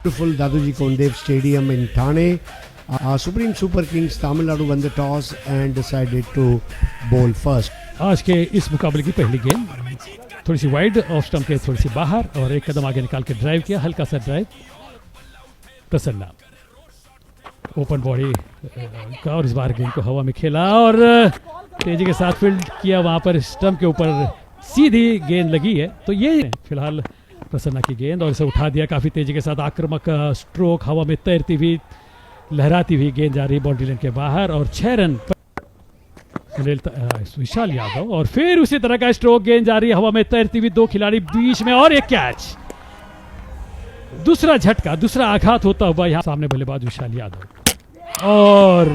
Beautiful Daduji Kondev Stadium in Thane. Supreme Super Kings Tamil Nadu won the toss and decided to bowl first. आज के इस मुकाबले की पहली गेंद थोड़ी सी वाइड ऑफ स्टंप के थोड़ी सी बाहर और एक कदम आगे निकाल के ड्राइव किया, हल्का सा ड्राइव प्रसन्ना ओपन बॉडी का और इस बार गेंद को हवा में खेला और तेजी के साथ फील्ड किया, वहां पर स्टंप के ऊपर सीधी गेंद लगी है। तो ये फिलहाल प्रसन्ना की गेंद और इसे उठा दिया काफी तेजी के साथ, आक्रामक स्ट्रोक, हवा में तैरती हुई लहराती हुई गेंद जा रही बाउंड्री लाइन के बाहर और 6 रन विशाल यादव और फिर उसी तरह का स्ट्रोक, गेंद जा रही है हवा में तैरती हुई, 2 खिलाड़ी बीच में और एक कैच। दूसरा झटका, दूसरा आघात होता हुआ यहाँ सामने बल्लेबाज विशाल यादव और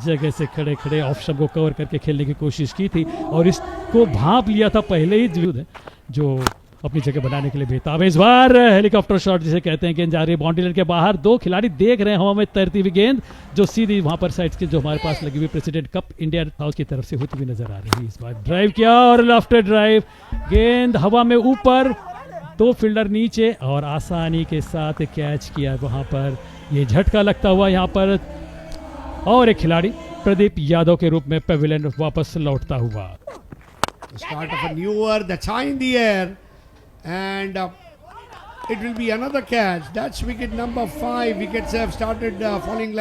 जगह से खड़े खड़े ऑप्शन को कवर करके खेलने की कोशिश की थी और इसको भांप लिया था पहले ही, जो अपनी जगह बनाने के लिए बेताब है। इस बार हेलीकॉप्टर शॉट जिसे कहते हैं, गेंद जा रही है बाउंड्री लाइन के बाहर, 2 खिलाड़ी देख रहे हैं हवा में तैरती हुई गेंद जो सीधी वहां पर साइड के जो हमारे पास लगी हुई प्रेसिडेंट कप इंडिया हाउस की तरफ से होती हुई नजर आ रही है। इस बार ड्राइव किया और लेफ्ट ड्राइव, गेंद हवा में ऊपर, 2 फील्डर नीचे और आसानी के साथ कैच किया वहां पर। ये झटका लगता हुआ यहाँ पर और एक खिलाड़ी प्रदीप यादव के रूप में पेविलियन वापस लौटता हुआ। Start of a new over, that's high in the air and it will be another catch. That's wicket number 5. Wickets have started falling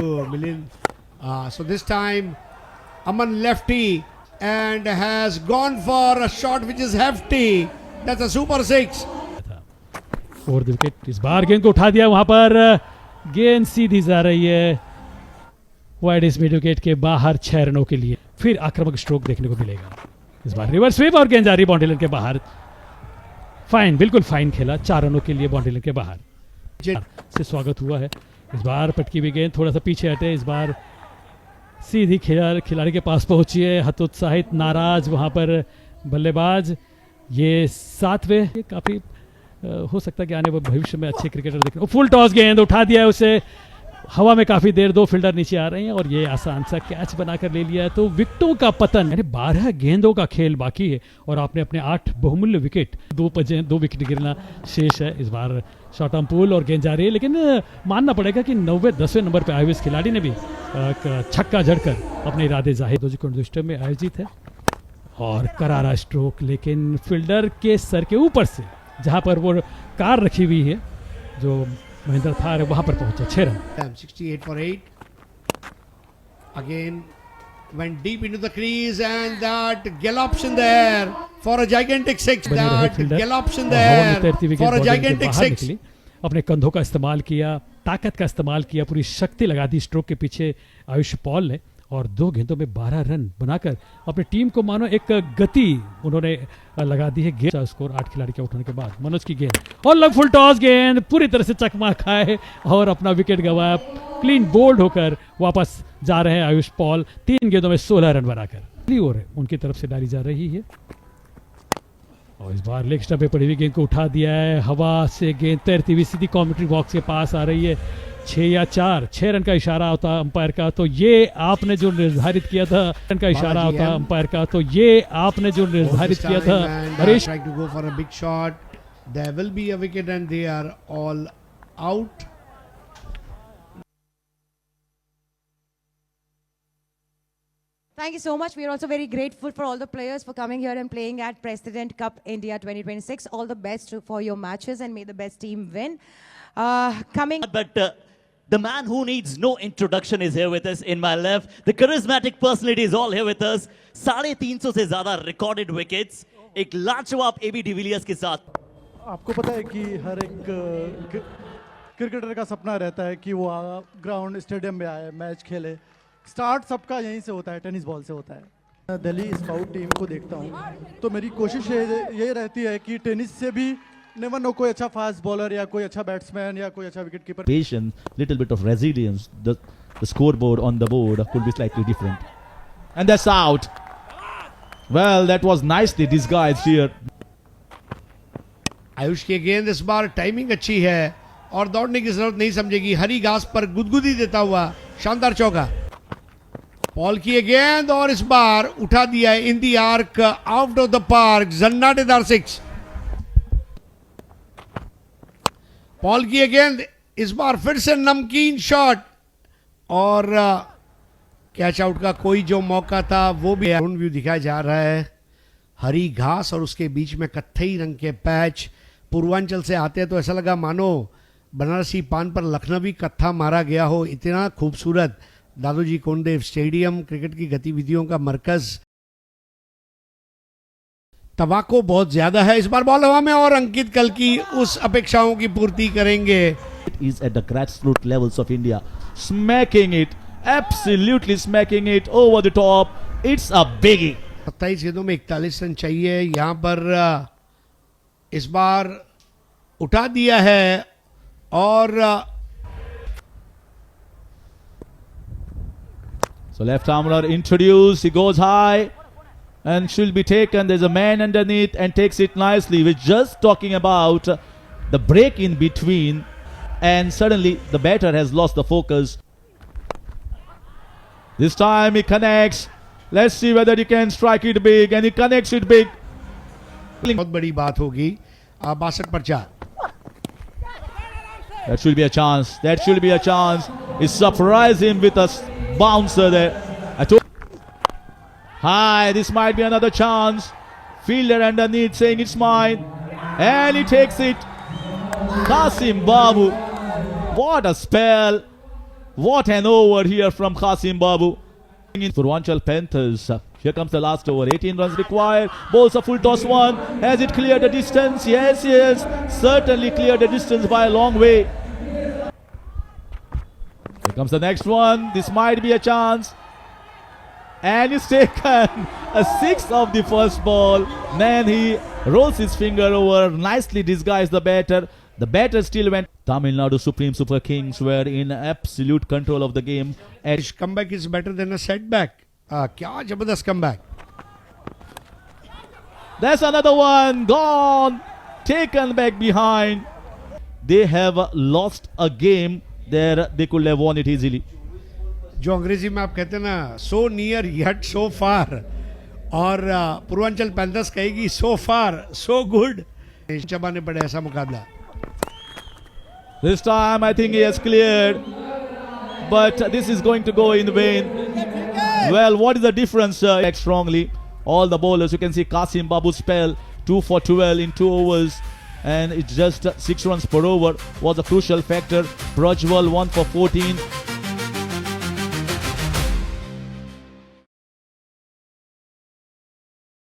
so this time Aman lefty and has gone for a shot which is hefty. That's a super 6. Fourth wicket, इस बार गेंद को उठा दिया, वहां पर गेंद सीधी जा रही है वाइड मिड विकेट के बाहर 6 रनों के लिए। फिर आक्रामक स्ट्रोक देखने को मिलेगा, इस बार रिवर्स स्वीप और गेंद जा रही बाउंड्री लाइन के बाहर। फाइन, बिल्कुल फाइन खेला, 4 रनों के लिए बाउंड्री लाइन के बाहर से स्वागत हुआ है। इस बार पटकी हुई गेंद थोड़ा सा पीछे हटे, इस बार सीधी खिलाड़ी के पास पहुंची है, हतोत्साहित नाराज वहां पर बल्लेबाज। ये 7वें, काफी हो सकता है कि आने वाले भविष्य में अच्छे क्रिकेटर देखने। फुल टॉस गेंद उठा दिया है उसे हवा में, काफी देर 2 फील्डर नीचे आ रहे हैं और ये आसान सा कैच बनाकर ले लिया है। तो विकेटों का पतन, यानी 12 गेंदों का खेल बाकी है और आपने अपने 8 बहुमूल्य विकेट, 2 विकेट गिरना शेष है। इस बार शॉर्ट आर्म पुल और गेंद जा रही है, लेकिन मानना पड़ेगा कि 10वें नंबर पर आए हुए इस खिलाड़ी ने भी छक्का जड़कर अपने इरादे जाहिर स्टेडियम में आयोजित है और करारा स्ट्रोक, लेकिन फील्डर के सर के ऊपर से जहां पर वो कार रखी हुई है जो महिंद्रा थार है वहां पर पहुंचा। 6 run. 68 for 8. Again went deep into the crease and that gallops in the air for a gigantic 6. That gallops in the air for a gigantic 6. अपने कंधों का इस्तेमाल किया, ताकत का इस्तेमाल किया, पूरी शक्ति लगा दी स्ट्रोक के पीछे आयुष पॉल ने और 2 गेंदों में 12 रन बनाकर अपनी टीम को मानो एक गति उन्होंने लगा दी है। गेंद स्कोर 8 खिलाड़ी के आउट होने के बाद मनोज की गेंद और लग फुल टॉस, गेंद पूरी तरह से चकमा खाए और अपना विकेट गंवाया। क्लीन बोल्ड होकर वापस जा रहे हैं आयुष पॉल, 3 गेंदों में 16 रन बनाकर। अगली ओवर उनकी तरफ से डाली जा रही है और इस बार लेग स्टंप पे पड़ी हुई गेंद को उठा दिया है, हवा से गेंद तैरती हुई सीधी कमेंट्री बॉक्स के पास आ रही है। 6 या 4, 6 रन का इशारा होता अंपायर का, तो ये आपने जो निर्धारित किया था, रन का इशारा होता अंपायर का, तो ये आपने जो निर्धारित किया था। Harish trying to go for a big shot. There will be a wicket and they are all out. Thank you so much. We are also very grateful for all the players for coming here and playing at President Cup India 2026. All the best for your matches and may the best team win. The man who needs no introduction is here with us. In my left, the charismatic personality is all here with us. 350 से ज्यादा recorded wickets, एक लाजवाब AB de Villiers के साथ। आपको पता है कि हर एक क्रिकेटर का सपना रहता है कि वो ग्राउंड स्टेडियम में आए, मैच खेले। स्टार्ट सबका यहीं से होता है, टेनिस बॉल से होता है। दिल्ली स्काउट टीम को देखता हूँ तो मेरी कोशिश ये रहती है कि टेनिस से भी नेवर नो कोई अच्छा फास्ट बॉलर या कोई अच्छा बैट्समैन या कोई अच्छा wicket keeper. Patience, little bit of resilience. The scoreboard on the board could be slightly different. And that's out. Well, that was nicely disguised here. Ayush की गेंद इस बार टाइमिंग अच्छी है और दौड़ने की जरूरत नहीं समझेगी, हरी घास पर गुदगुदी देता हुआ शानदार चौका। पॉल की गेंद और इस बार उठा दिया है in the arc, out of the park, जन्नाटेदार 6। पॉल की गेंद इस बार फिर से नमकीन शॉट और कैच आउट का कोई जो मौका था वो भी ड्रोन व्यू दिखाया जा रहा है। हरी घास और उसके बीच में कत्थई रंग के पैच। पूर्वांचल से आते हैं तो ऐसा लगा मानो बनारसी पान पर लखनवी कत्था मारा गया हो। इतना खूबसूरत दादोजी कोंडदेव स्टेडियम, क्रिकेट की गतिविधियों का मरकज। तवाको बहुत ज्यादा है। इस बार बॉल हवा में और अंकित कल की उस अपेक्षाओं की पूर्ति करेंगे। Is at the grassroots levels of India, smacking it, absolutely smacking it over the top. It's a biggie. 27 गेंदों में 41 रन चाहिए। यहाँ पर इस बार उठा दिया है और So left armour introduced, he goes high and should be taken. There's a man underneath and takes it nicely. We're just talking about the break in between, and suddenly the batter has lost the focus. This time he connects. Let's see whether he can strike it big, and he connects it big. बहुत बड़ी बात होगी। 62 पर 4। That should be a chance. That should be a chance. He surprised him with a bouncer there. High. This might be another chance. Fielder underneath saying it's mine. And he takes it. Qasim Babu. What a spell. What an over here from Qasim Babu. Purvanchal Panthers. Here comes the last over. 18 runs required. Bowls a full toss one. Has it cleared the distance? Yes, yes. Certainly cleared the distance by a long way. Here comes the next one. This might be a chance. And he's taken a 6 of the first ball. Then he rolls his finger over. Nicely disguised the batter. The batter still went. Tamil Nadu Supreme Super Kings were in absolute control of the game. Comeback is better than a setback. क्या जबरदस्त comeback. That's another one gone, taken back behind. They have lost a game there. They could have won it easily. जो अंग्रेजी में आप कहते हैं ना, so near yet so far, और पूर्वांचल पैंथर्स कहेगी so far so good. चबाने पड़े ऐसा मुकाबला। This time I think he has cleared, but this is going to go in vain. Well, what is the difference? Act strongly. All the bowlers, you can see Qasim Babu spell 2 for 12 in 2 overs, and it's just 6 runs per over was a crucial factor. Prajwal 1 for 14.